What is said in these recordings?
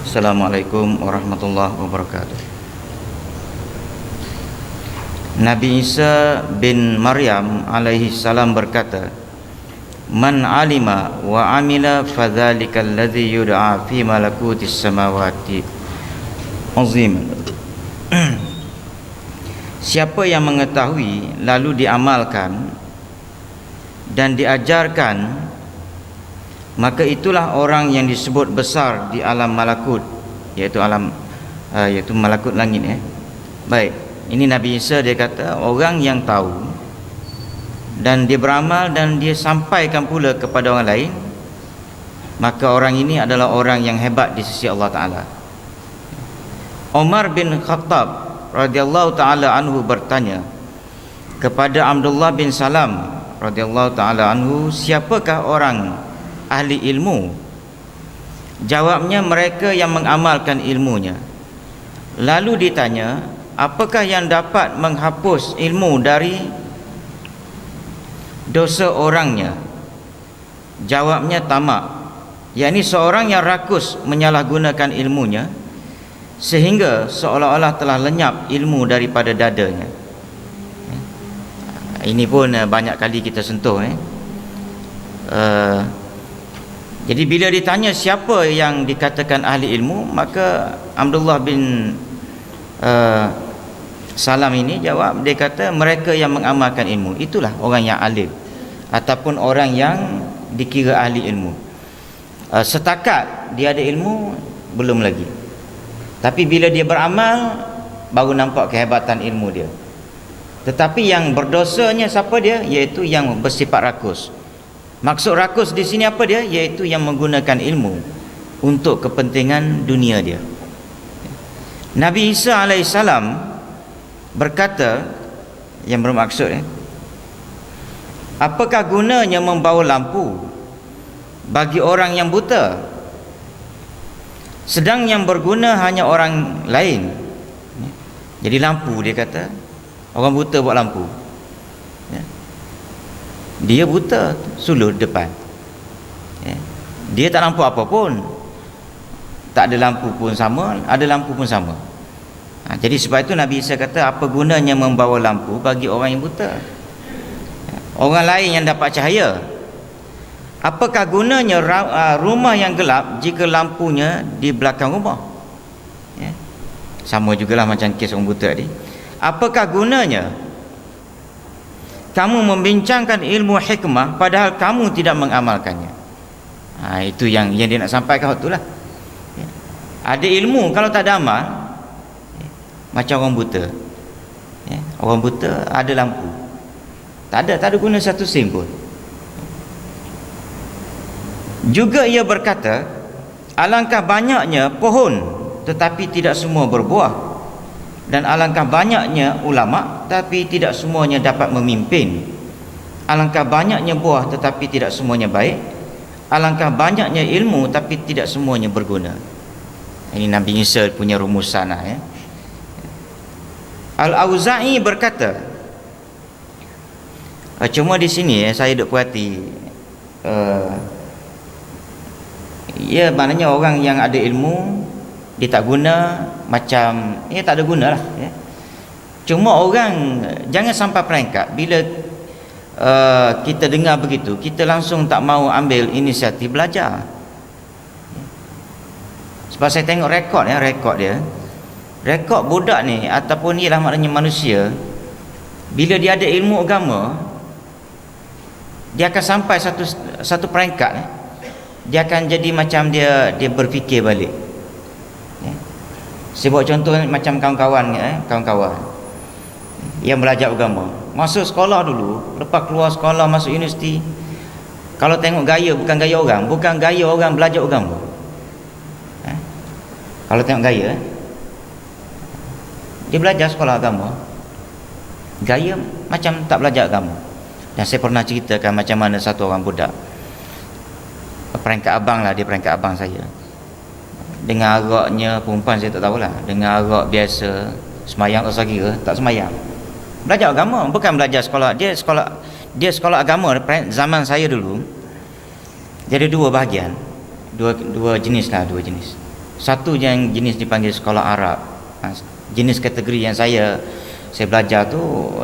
Assalamualaikum warahmatullahi wabarakatuh. Nabi Isa bin Maryam alaihi salam berkata, "Man alima wa amila fadzalikal ladzi yud'a fi malakutis samawati azim." Siapa yang mengetahui lalu diamalkan dan diajarkan, maka itulah orang yang disebut besar di alam malakut, iaitu malakut langit. Baik, ini Nabi Isa, dia kata orang yang tahu dan dia beramal dan dia sampaikan pula kepada orang lain, maka orang ini adalah orang yang hebat di sisi Allah Ta'ala. Umar bin Khattab radhiyallahu ta'ala anhu bertanya kepada Abdullah bin Salam radhiyallahu ta'ala anhu, siapakah orang ahli ilmu? Jawabnya, mereka yang mengamalkan ilmunya. Lalu ditanya, apakah yang dapat menghapus ilmu dari dosa orangnya? Jawabnya, tamak, yakni seorang yang rakus menyalahgunakan ilmunya sehingga seolah-olah telah lenyap ilmu daripada dadanya. Ini pun banyak kali kita sentuh. Jadi bila ditanya siapa yang dikatakan ahli ilmu, maka Abdullah bin Salam ini jawab, dia kata mereka yang mengamalkan ilmu, itulah orang yang alim ataupun orang yang dikira ahli ilmu. Setakat dia ada ilmu belum lagi, tapi bila dia beramal baru nampak kehebatan ilmu dia. Tetapi yang berdosanya siapa dia? Iaitu yang bersifat rakus. Maksud rakus di sini apa dia? Iaitu yang menggunakan ilmu untuk kepentingan dunia dia. Nabi Isa alaihissalam berkata, yang bermaksud apakah gunanya membawa lampu bagi orang yang buta, sedang yang berguna hanya orang lain? Jadi lampu, dia kata orang buta buat lampu, dia buta suluh depan, dia tak nampak apa pun, tak ada lampu pun sama, ada lampu pun sama. Jadi sebab itu Nabi Isa kata, apa gunanya membawa lampu bagi orang yang buta, orang lain yang dapat cahaya? Apakah gunanya rumah yang gelap jika lampunya di belakang rumah? Sama jugalah macam kes orang buta tadi. Apakah gunanya kamu membincangkan ilmu hikmah padahal kamu tidak mengamalkannya? Itu yang dia nak sampaikan itulah. Ada ilmu kalau tak ada amal, macam orang buta. Orang buta ada lampu, tak ada guna satu sen pun. Juga ia berkata, alangkah banyaknya pohon tetapi tidak semua berbuah, dan alangkah banyaknya ulama tapi tidak semuanya dapat memimpin. Alangkah banyaknya buah tetapi tidak semuanya baik. Alangkah banyaknya ilmu tapi tidak semuanya berguna. Ini Nabi Isa punya rumusan. Al-Auza'i berkata, cuma di sini saya duk perhati, maknanya orang yang ada ilmu dia tak guna, macam tak ada guna lah. Cuma orang jangan sampai perangkat bila kita dengar begitu, kita langsung tak mau ambil inisiatif belajar. Sebab saya tengok rekod dia, rekod budak ni ataupun ialah maknanya manusia, bila dia ada ilmu agama, dia akan sampai satu peringkat, dia akan jadi macam dia berfikir balik. Saya buat contoh macam kawan-kawan yang belajar agama, masuk sekolah dulu, lepas keluar sekolah masuk universiti, kalau tengok gaya, bukan gaya orang belajar agama. Kalau tengok gaya, dia belajar sekolah agama, gaya macam tak belajar agama. Dan saya pernah ceritakan macam mana satu orang budak, peringkat abang lah, dia peringkat abang saya, dengan araknya perempuan saya tak tahulah, dengan arak biasa, semayang tak kira, tak semayang, belajar agama, bukan belajar sekolah. Dia sekolah agama zaman saya dulu. Jadi dua bahagian, dua jenis. Satu yang jenis dipanggil sekolah Arab. Jenis kategori yang saya belajar tu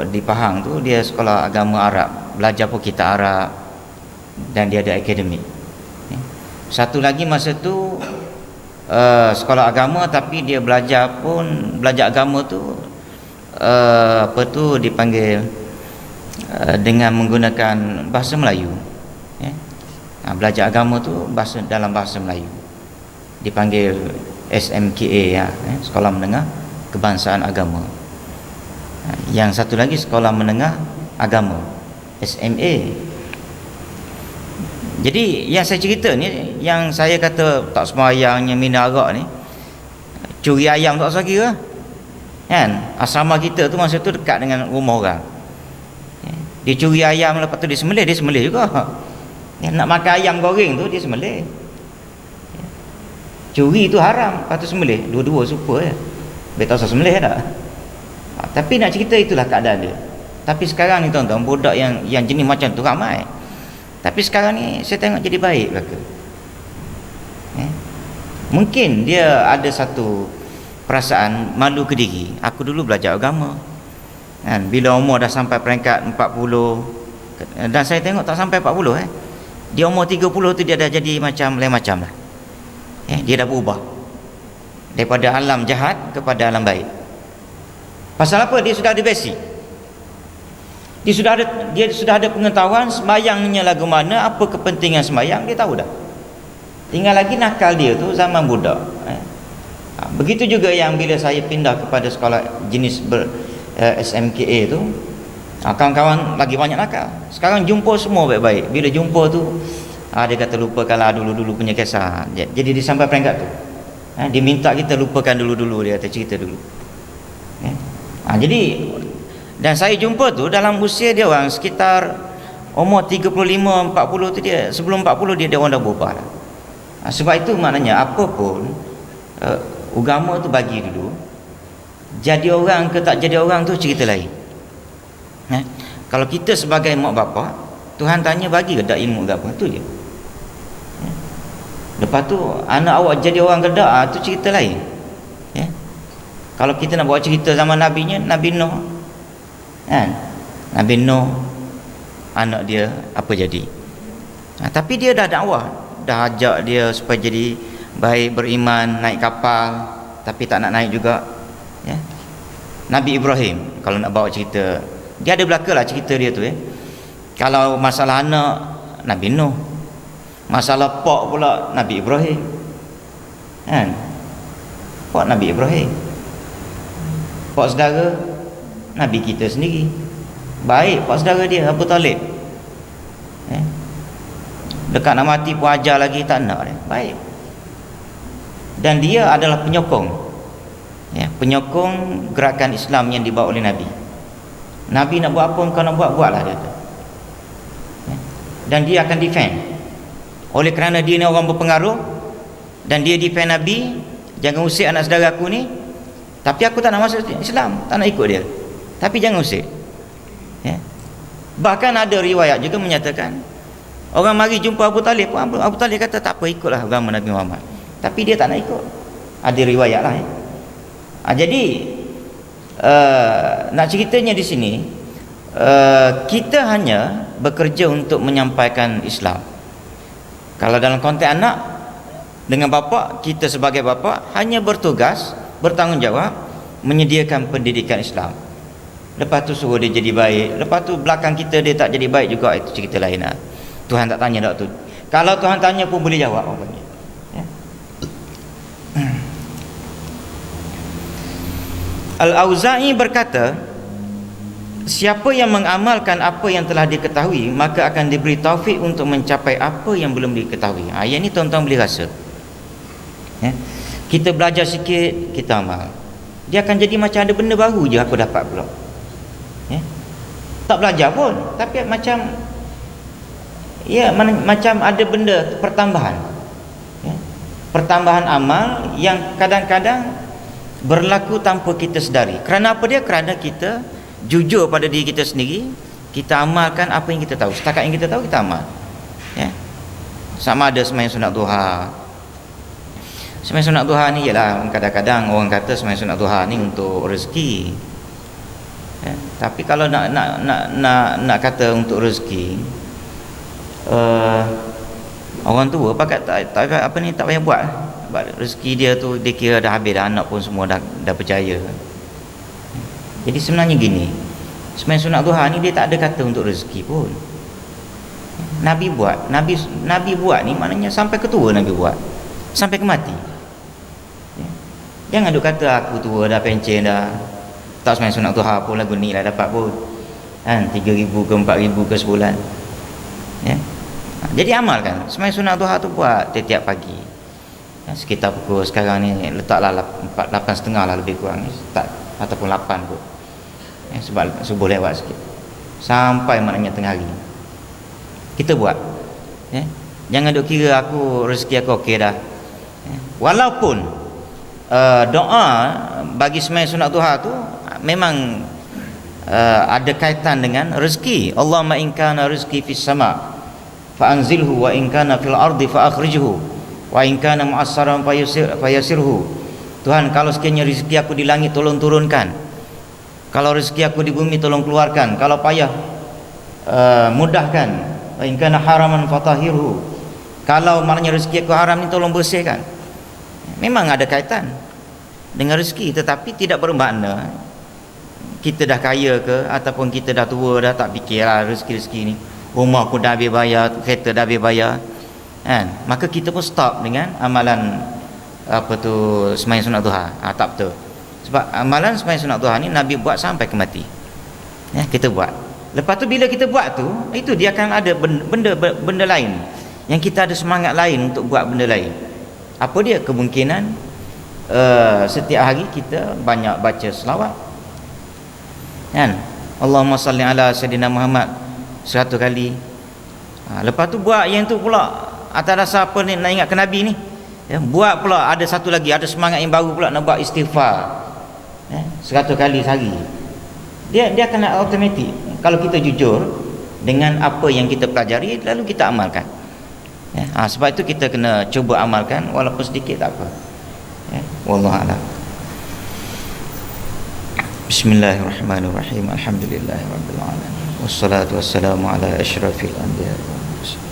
di Pahang tu, dia sekolah agama Arab, belajar pun kitab Arab dan dia ada akademik. Satu lagi masa tu sekolah agama tapi dia belajar agama tu apa tu dipanggil dengan menggunakan bahasa Melayu. Belajar agama tu dalam bahasa Melayu, dipanggil SMKA, Sekolah Menengah Kebangsaan Agama. Yang satu lagi Sekolah Menengah Agama, SMA. Jadi yang saya cerita ni, yang saya kata tak sembahyang, yang minum arak ni, curi ayam tak usah kira kan. Asrama kita tu masa tu dekat dengan rumah orang. Dia curi ayam, lepas tu dia sembelih juga. Nak makan ayam goreng tu dia sembelih. Curi tu haram, lepas tu sembelih, dua-dua super ya. Dia tak usah sembelih tak. Tapi nak cerita itulah keadaan dia. Tapi sekarang ni tuan-tuan, budak yang jenis macam tu ramai. Tapi sekarang ni saya tengok jadi baik mereka. Mungkin dia ada satu perasaan malu ke diri. Aku dulu belajar agama kan, bila umur dah sampai peringkat 40, dan saya tengok tak sampai 40 dia umur 30 tu dia dah jadi lain macam lah. Dia dah berubah daripada alam jahat kepada alam baik. Pasal apa? Dia sudah ada basic. Dia sudah ada pengetahuan sembahyangnya lagu mana, apa kepentingan sembahyang, dia tahu dah. Tinggal lagi nakal dia tu zaman budak. Begitu juga yang bila saya pindah kepada sekolah jenis SMKA tu, kawan-kawan lagi banyak nakal. Sekarang jumpa semua baik-baik. Bila jumpa tu dia kata lupakanlah dulu-dulu punya kisah. Jadi dia sampai peringkat tu. Dia minta kita lupakan dulu-dulu, dia kata cerita dulu. Jadi dan saya jumpa tu dalam usia dia orang sekitar umur 35 40 tu, dia sebelum 40 dia orang dah berubah. Sebab itu maknanya apa pun agama tu bagi dulu, jadi orang ke tak jadi orang tu cerita lain. Kalau kita sebagai mak bapak, Tuhan tanya bagi ke tak ilmu agama tu je. Lepas tu anak awak jadi orang ke tak, tu cerita lain. Kalau kita nak bawa cerita zaman nabinya, Nabi Nuh kan, Nabi Nuh anak dia apa jadi. Tapi dia dah dakwah, dah ajak dia supaya jadi baik, beriman, naik kapal, tapi tak nak naik juga. Nabi Ibrahim, kalau nak bawa cerita, dia ada belaka lah cerita dia tu. Kalau masalah anak, Nabi Nuh. Masalah pak pula, Nabi Ibrahim kan. Pak Nabi Ibrahim, pak saudara Nabi kita sendiri. Baik pak saudara dia Abu Talib, dekat nak mati pun ajar lagi, tak nak dia. Baik. Dan dia adalah penyokong penyokong gerakan Islam yang dibawa oleh Nabi. Nabi nak buat apa, engkau nak buatlah dia. Dan dia akan defend. Oleh kerana dia ni orang berpengaruh dan dia defend Nabi, jangan usik anak saudara aku ni, tapi aku tak nak masuk Islam, tak nak ikut dia, tapi jangan usik. Bahkan ada riwayat juga menyatakan orang mari jumpa Abu Talib, Abu Talib kata tak apa, ikutlah agama Nabi Muhammad, tapi dia tak nak ikut. Ada riwayat lah. Jadi nak ceritanya di sini, kita hanya bekerja untuk menyampaikan Islam. Kalau dalam konteks anak dengan bapa, kita sebagai bapa hanya bertugas, bertanggungjawab menyediakan pendidikan Islam. Lepas tu suruh dia jadi baik, lepas tu belakang kita dia tak jadi baik juga, itu cerita lain lah. Tuhan tak tanya tak tu. Kalau Tuhan tanya pun boleh jawab apa ni. Al-Auza'i berkata, siapa yang mengamalkan apa yang telah diketahui, maka akan diberi taufik untuk mencapai apa yang belum diketahui. Ayat ni tuan-tuan boleh rasa. Kita belajar sikit, kita amal, dia akan jadi macam ada benda baru je aku dapat pula. Tak belajar pun, tapi macam macam ada benda pertambahan. Pertambahan amal yang kadang-kadang berlaku tanpa kita sedari. Kerana apa dia? Kerana kita jujur pada diri kita sendiri, kita amalkan apa yang kita tahu. Setakat yang kita tahu kita amal. Sama ada sembahyang sunat duha, Sembahyang sunat duha ni ialah kadang-kadang orang kata sembahyang sunat duha ni untuk rezeki. Tapi kalau nak kata untuk rezeki, orang tua pakat tak payah buat. Sebab rezeki dia tu dia kira dah habis dah, anak pun semua dah percaya. Jadi sebenarnya gini, sembahyang sunat duha ni dia tak ada kata untuk rezeki pun. Nabi buat, Nabi buat ni maknanya sampai ke tua Nabi buat, sampai ke mati. Jangan duk kata aku tua dah, pencen dah, tak sembahyang sunat duha pun lagu ni lah dapat pun kan 3,000 ke 4,000 ke sebulan. Jadi amalkan sembahyang sunat duha tu, buat tiap-tiap pagi. Sekitar pukul sekarang ni letaklah 8.30 lah lebih kurang, tak, ataupun 8 pun. Sebab subuh lewat sikit sampai maknanya tengah hari kita buat. Jangan duk kira aku rezeki aku okey dah. Walaupun doa bagi sembahyang sunat duha tu memang ada kaitan dengan rezeki. Allahumma in kana rizqi fis sama fa anzilhu wa in kana fil ardi fa akhrijhu wa in kana mu'assaran fayasirhu. Tuhan, kalau sekiranya rezeki aku di langit tolong turunkan, kalau rezeki aku di bumi tolong keluarkan, kalau payah mudahkan, wa in kana haraman fatahhirhu, kalau maknanya rezeki aku haram ni tolong bersihkan. Memang ada kaitan dengan rezeki, tetapi tidak bermakna kita dah kaya ke ataupun kita dah tua dah tak fikirlah rezeki-rezeki ni, rumah aku dah habis bayar, kereta dah habis bayar kan, maka kita pun stop dengan amalan sembahyang sunat duha. Tak betul. Sebab amalan sembahyang sunat duha ni Nabi buat sampai ke mati. Kita buat. Lepas tu bila kita buat tu, itu dia akan ada benda lain yang kita ada semangat lain untuk buat benda lain. Apa dia? Kemungkinan setiap hari kita banyak baca selawat kan, Allahumma salli ala Sayyidina Muhammad 100 kali. Lepas tu buat yang tu pula atas dasar apa ni, nak ingat ke Nabi ni. Buat pula ada satu lagi, ada semangat yang baru pula nak buat istighfar 100 kali sehari. Dia akan automatik kalau kita jujur dengan apa yang kita pelajari lalu kita amalkan. Sebab itu kita kena cuba amalkan walaupun sedikit, tak apa. Wallahu a'lam. Bismillahirrahmanirrahim. Alhamdulillahirabbil alamin. Wassalatu wassalamu ala asyrafil anbiya wal mursalin.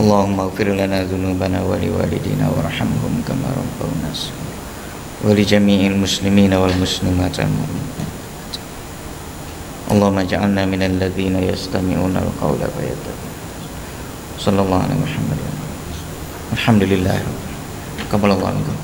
Allahumma ighfir lana dzunubana wa liwalidina warhamhum kama rabbawna shaghira wa li jami'il muslimina wal muslimat wal mu'minat. Allahumma ij'alna minal ladzina yastami'una al-qawla fayattabi'una. Sallallahu alaihi Muhammad. Alhamdulillah. Qabbalallahu minkum.